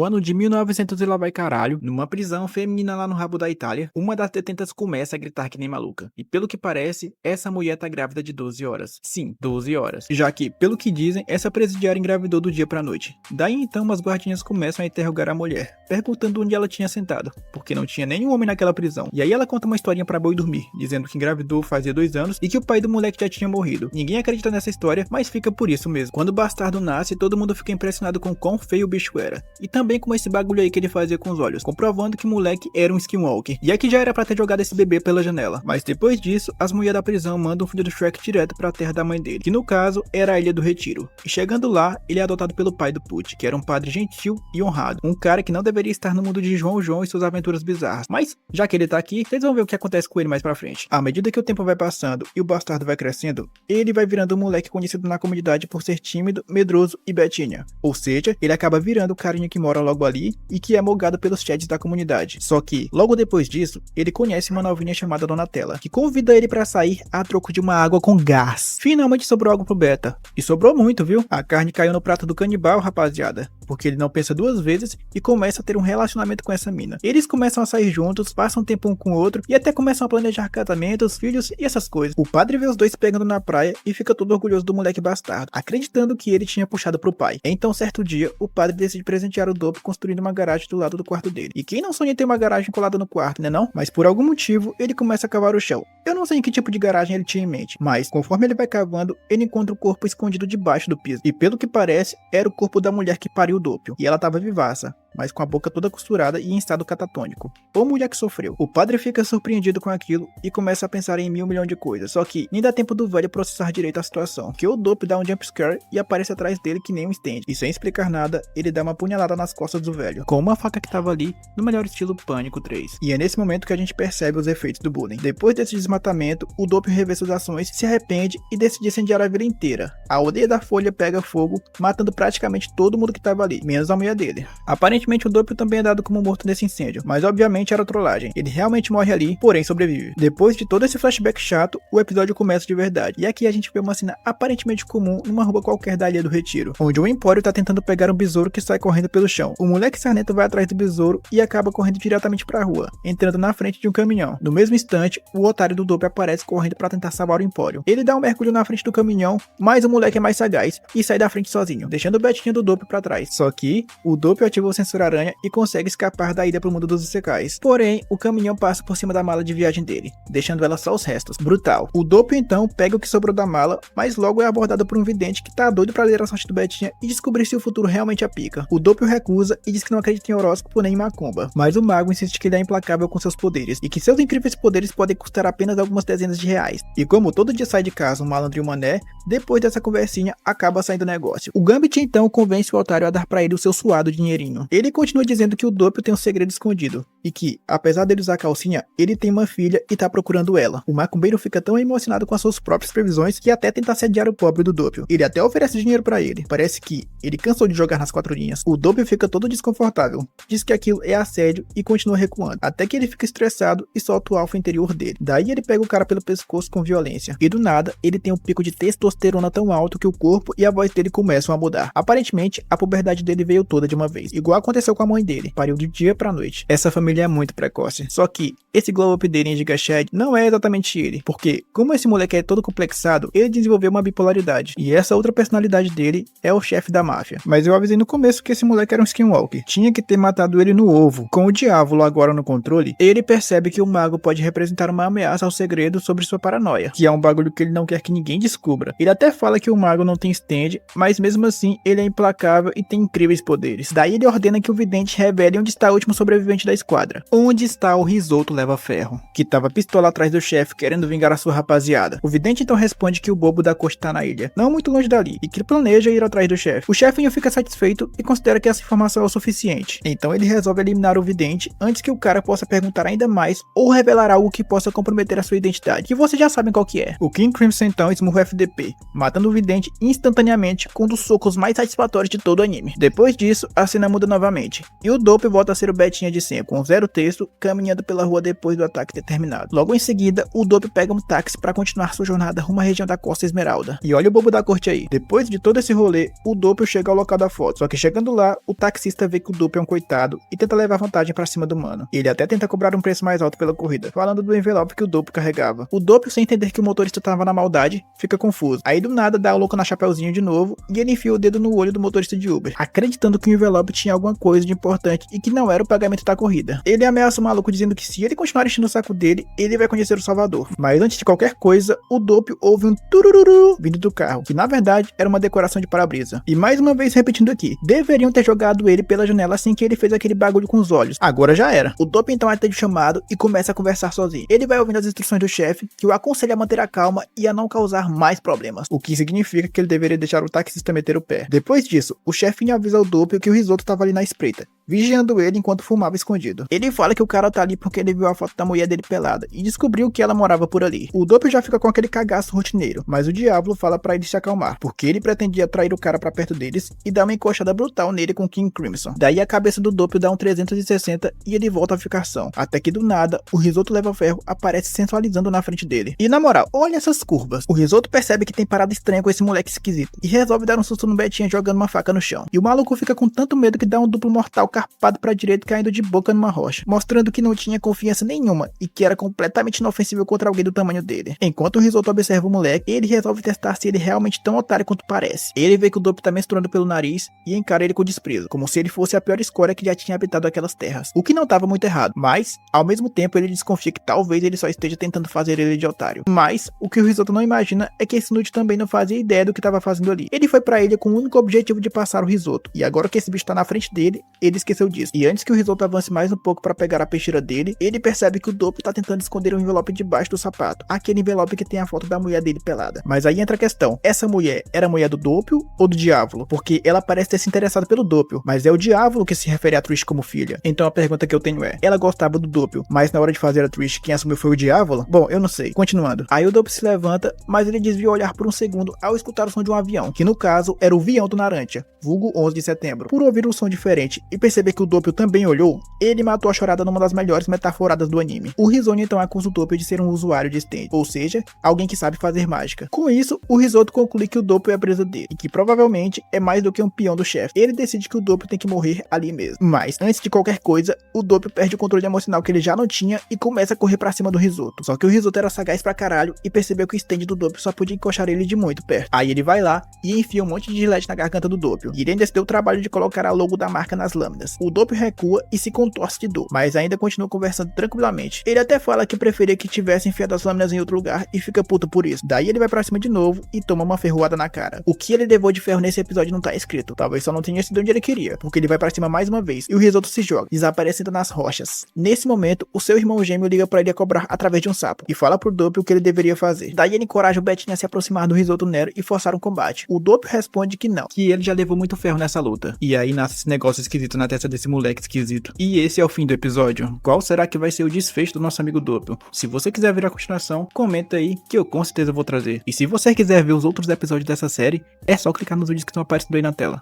O ano de 1900 e lá vai caralho, numa prisão feminina lá no rabo da Itália, uma das detentas começa a gritar que nem maluca. E pelo que parece, essa mulher tá grávida de 12 horas. Sim, 12 horas. Já que, pelo que dizem, essa presidiária engravidou do dia pra noite. Daí então, as guardinhas começam a interrogar a mulher, perguntando onde ela tinha sentado, porque não tinha nenhum homem naquela prisão. E aí ela conta uma historinha pra boi dormir, dizendo que engravidou fazia 2 anos e que o pai do moleque já tinha morrido. Ninguém acredita nessa história, mas fica por isso mesmo. Quando o bastardo nasce, todo mundo fica impressionado com quão feio o bicho era. E também com esse bagulho aí que ele fazia com os olhos, comprovando que o moleque era um skinwalker. E aqui já era pra ter jogado esse bebê pela janela. Mas depois disso, as mulheres da prisão mandam o filho do Shrek direto pra terra da mãe dele, que no caso era a Ilha do Retiro. E chegando lá, ele é adotado pelo pai do Put, que era um padre gentil e honrado. Um cara que não deveria estar no mundo de João e suas aventuras bizarras. Mas, já que ele tá aqui, vocês vão ver o que acontece com ele mais pra frente. À medida que o tempo vai passando e o bastardo vai crescendo, ele vai virando um moleque conhecido na comunidade por ser tímido, medroso e betinha. Ou seja, ele acaba virando o carinha que mora logo ali e que é mogado pelos chats da comunidade. Só que, logo depois disso, ele conhece uma novinha chamada Donatella, que convida ele pra sair a troco de uma água com gás. Finalmente sobrou algo pro Beta. E sobrou muito, viu? A carne caiu no prato do canibal, rapaziada. Porque ele não pensa 2 vezes e começa a ter um relacionamento com essa mina. Eles começam a sair juntos, passam tempo um com o outro e até começam a planejar casamentos, filhos e essas coisas. O padre vê os dois pegando na praia e fica todo orgulhoso do moleque bastardo, acreditando que ele tinha puxado pro pai. Então, certo dia, o padre decide presentear o Dope construindo uma garagem do lado do quarto dele. E quem não sonha em ter uma garagem colada no quarto, né não? Mas por algum motivo, ele começa a cavar o chão. Eu não sei em que tipo de garagem ele tinha em mente, mas conforme ele vai cavando, ele encontra o corpo escondido debaixo do piso. E pelo que parece, era o corpo da mulher que pariu o Doppio. E ela tava vivaça, mas com a boca toda costurada e em estado catatônico. Ou mulher que sofreu. O padre fica surpreendido com aquilo e começa a pensar em 1.000 milhões de coisas. Só que nem dá tempo do velho processar direito a situação, que o Doppio dá um jumpscare e aparece atrás dele que nem um stand. E sem explicar nada, ele dá uma punhalada nas costas do velho, com uma faca que tava ali, no melhor estilo Pânico 3. E é nesse momento que a gente percebe os efeitos do bullying. Depois desse desmatamento, o Doppio revê suas ações, se arrepende e decide incendiar a vila inteira. A aldeia da Folha pega fogo, matando praticamente todo mundo que tava ali, menos a mulher dele. Aparentemente o Doppio também é dado como morto nesse incêndio, mas obviamente era trollagem. Ele realmente morre ali, porém sobrevive. Depois de todo esse flashback chato, o episódio começa de verdade. E aqui a gente vê uma cena aparentemente comum numa rua qualquer da Ilha do Retiro, onde o Empório tá tentando pegar um besouro que sai correndo pelo chão. O moleque sarnento vai atrás do besouro e acaba correndo diretamente pra rua, entrando na frente de um caminhão. No mesmo instante, o otário do Doppio aparece correndo pra tentar salvar o Empório. Ele dá um mergulho na frente do caminhão, mas o moleque é mais sagaz e sai da frente sozinho, deixando o Betinho do Doppio pra trás. Só que o Doppio ativa o sensor aranha e consegue escapar da ilha pro mundo dos Isekais. Porém, o caminhão passa por cima da mala de viagem dele, deixando ela só os restos. Brutal. O Doppio então pega o que sobrou da mala, mas logo é abordado por um vidente que tá doido pra ler a sorte do Betinha e descobrir se o futuro realmente a pica. O Doppio recusa e diz que não acredita em horóscopo nem em macumba, mas o mago insiste que ele é implacável com seus poderes e que seus incríveis poderes podem custar apenas algumas dezenas de reais. E como todo dia sai de casa um malandro e um mané, depois dessa conversinha acaba saindo negócio. O Gambit então convence o otário a dar pra ele o seu suado dinheirinho. Ele continua dizendo que o Doppio tem um segredo escondido e que, apesar dele usar calcinha, ele tem uma filha e tá procurando ela. O macumbeiro fica tão emocionado com as suas próprias previsões que até tenta assediar o pobre do Doppio. Ele até oferece dinheiro pra ele. Parece que ele cansou de jogar nas 4 linhas. O Doppio fica todo desconfortável, diz que aquilo é assédio e continua recuando, até que ele fica estressado e solta o alfa interior dele. Daí ele pega o cara pelo pescoço com violência e do nada ele tem um pico de testosterona tão alto que o corpo e a voz dele começam a mudar. Aparentemente a puberdade dele veio toda de uma vez, igual aconteceu com a mãe dele, pariu de dia pra noite. Essa família é muito precoce. Só que esse glow up dele em Giga Chad não é exatamente ele, porque como esse moleque é todo complexado, ele desenvolveu uma bipolaridade, e essa outra personalidade dele é o chefe da máfia. Mas eu avisei no começo que esse moleque era um skinwalker, tinha que ter matado ele no ovo. Com o diabo agora no controle, ele percebe que o mago pode representar uma ameaça ao segredo sobre sua paranoia, que é um bagulho que ele não quer que ninguém descubra. Ele até fala que o mago não tem stand, mas mesmo assim ele é implacável e tem incríveis poderes. Daí ele ordena que o vidente revele onde está o último sobrevivente da esquadra. Onde está o Risoto Leva Ferro, que tava pistola atrás do chefe querendo vingar a sua rapaziada. O vidente então responde que o bobo da corte tá na ilha, não muito longe dali, e que ele planeja ir atrás do chefe. O chefe fica satisfeito e considera que essa informação é o suficiente. Então ele resolve eliminar o vidente antes que o cara possa perguntar ainda mais ou revelar algo que possa comprometer a sua identidade, que vocês já sabem qual que é. O King Crimson então esmurra o FDP, matando o vidente instantaneamente com um dos socos mais satisfatórios de todo o anime. Depois disso, a cena muda novamente novamente. E o Doppio volta a ser o Betinha de sempre, com zero texto, caminhando pela rua depois do ataque ter terminado. Logo em seguida, o Doppio pega um táxi para continuar sua jornada rumo à região da Costa Esmeralda. E olha o bobo da corte aí. Depois de todo esse rolê, o Doppio chega ao local da foto. Só que chegando lá, o taxista vê que o Doppio é um coitado e tenta levar vantagem pra cima do mano. Ele até tenta cobrar um preço mais alto pela corrida, falando do envelope que o Doppio carregava. O Doppio, sem entender que o motorista tava na maldade, fica confuso. Aí do nada dá o louco na Chapeuzinho de novo e ele enfia o dedo no olho do motorista de Uber, acreditando que o envelope tinha alguma coisa de importante e que não era o pagamento da corrida. Ele ameaça o maluco dizendo que se ele continuar enchendo o saco dele, ele vai conhecer o Salvador. Mas antes de qualquer coisa, o Doppio ouve um turururu vindo do carro, que na verdade era uma decoração de para-brisa. E mais uma vez repetindo aqui, deveriam ter jogado ele pela janela assim que ele fez aquele bagulho com os olhos. Agora já era. O Doppio então atende o chamado e começa a conversar sozinho. Ele vai ouvindo as instruções do chefe, que o aconselha a manter a calma e a não causar mais problemas, o que significa que ele deveria deixar o taxista meter o pé. Depois disso, o chefinho avisa o Doppio que o Risoto estava ali na espreita, vigiando ele enquanto fumava escondido. Ele fala que o cara tá ali porque ele viu a foto da mulher dele pelada e descobriu que ela morava por ali. O Doppio já fica com aquele cagaço rotineiro, mas o Diavolo fala pra ele se acalmar, porque ele pretendia atrair o cara pra perto deles e dar uma encoxada brutal nele com King Crimson. Daí a cabeça do Doppio dá um 360 e ele volta à ficação, até que do nada, o Risoto leva ferro aparece sensualizando na frente dele. E na moral, olha essas curvas. O Risoto percebe que tem parada estranha com esse moleque esquisito e resolve dar um susto no Betinha jogando uma faca no chão. E o maluco fica com tanto medo que dá um duplo mortal carpado pra direita caindo de boca numa rocha, mostrando que não tinha confiança nenhuma e que era completamente inofensível contra alguém do tamanho dele. Enquanto o Risoto observa o moleque, ele resolve testar se ele é realmente tão otário quanto parece. Ele vê que o Doppio tá menstruando pelo nariz e encara ele com desprezo, como se ele fosse a pior escória que já tinha habitado aquelas terras. O que não tava muito errado, mas, ao mesmo tempo, ele desconfia que talvez ele só esteja tentando fazer ele de otário. Mas, o que o Risoto não imagina é que esse Nude também não fazia ideia do que tava fazendo ali. Ele foi pra ilha com o único objetivo de passar o Risoto, e agora que esse bicho tá na frente dele, ele esqueceu disso. E antes que o Risoto avance mais um pouco pra pegar a peixeira dele, ele percebe que o Doppio tá tentando esconder um envelope debaixo do sapato, aquele envelope que tem a foto da mulher dele pelada. Mas aí entra a questão, essa mulher era a mulher do Doppio ou do Diavolo? Porque ela parece ter se interessado pelo Doppio, mas é o Diavolo que se refere a Trish como filha. Então a pergunta que eu tenho é, ela gostava do Doppio, mas na hora de fazer a Trish, quem assumiu foi o Diavolo? Bom, eu não sei. Continuando. Aí o Doppio se levanta, mas ele desvia o olhar por um segundo ao escutar o som de um avião, que no caso era o Vião do Naranja, vulgo 11 de setembro. Por ouvir um som diferente e perceber que o Doppio também olhou, ele matou a chorada numa das melhores metaforadas do anime. O Risoni então acusa o Doppio de ser um usuário de stand, ou seja, alguém que sabe fazer mágica. Com isso, o Risoto conclui que o Doppio é a presa dele, e que provavelmente é mais do que um peão do chefe. Ele decide que o Doppio tem que morrer ali mesmo. Mas, antes de qualquer coisa, o Doppio perde o controle emocional que ele já não tinha e começa a correr pra cima do Risoto. Só que o Risoto era sagaz pra caralho e percebeu que o stand do Doppio só podia encoxar ele de muito perto. Aí ele vai lá e enfia um monte de gilete na garganta do Doppio. E ele ainda se deu o trabalho de colocar a logo da marca nas lâminas. O Doppio recua e se contorce de dor, mas ainda continua conversando tranquilamente. Ele até fala que preferia que tivesse enfiado as lâminas em outro lugar e fica puto por isso. Daí ele vai pra cima de novo e toma uma ferroada na cara. O que ele levou de ferro nesse episódio não tá escrito. Talvez só não tenha sido onde ele queria, porque ele vai pra cima mais uma vez e o Risoto se joga, desaparecendo nas rochas. Nesse momento, o seu irmão gêmeo liga pra ele a cobrar através de um sapo e fala pro Doppio o que ele deveria fazer. Daí ele encoraja o Betinha a se aproximar do Risoto Nero e forçar um combate. O Doppio responde que não, que ele já levou muito ferro nessa luta. E aí nasce esse negócio esquisito na testa desse moleque esquisito. E esse é o fim do episódio. Qual será que vai ser o desfecho do nosso amigo Doppio? Se você quiser ver a continuação, comenta aí que eu com certeza vou trazer. E se você quiser ver os outros episódios dessa série, é só clicar nos vídeos que estão aparecendo aí na tela.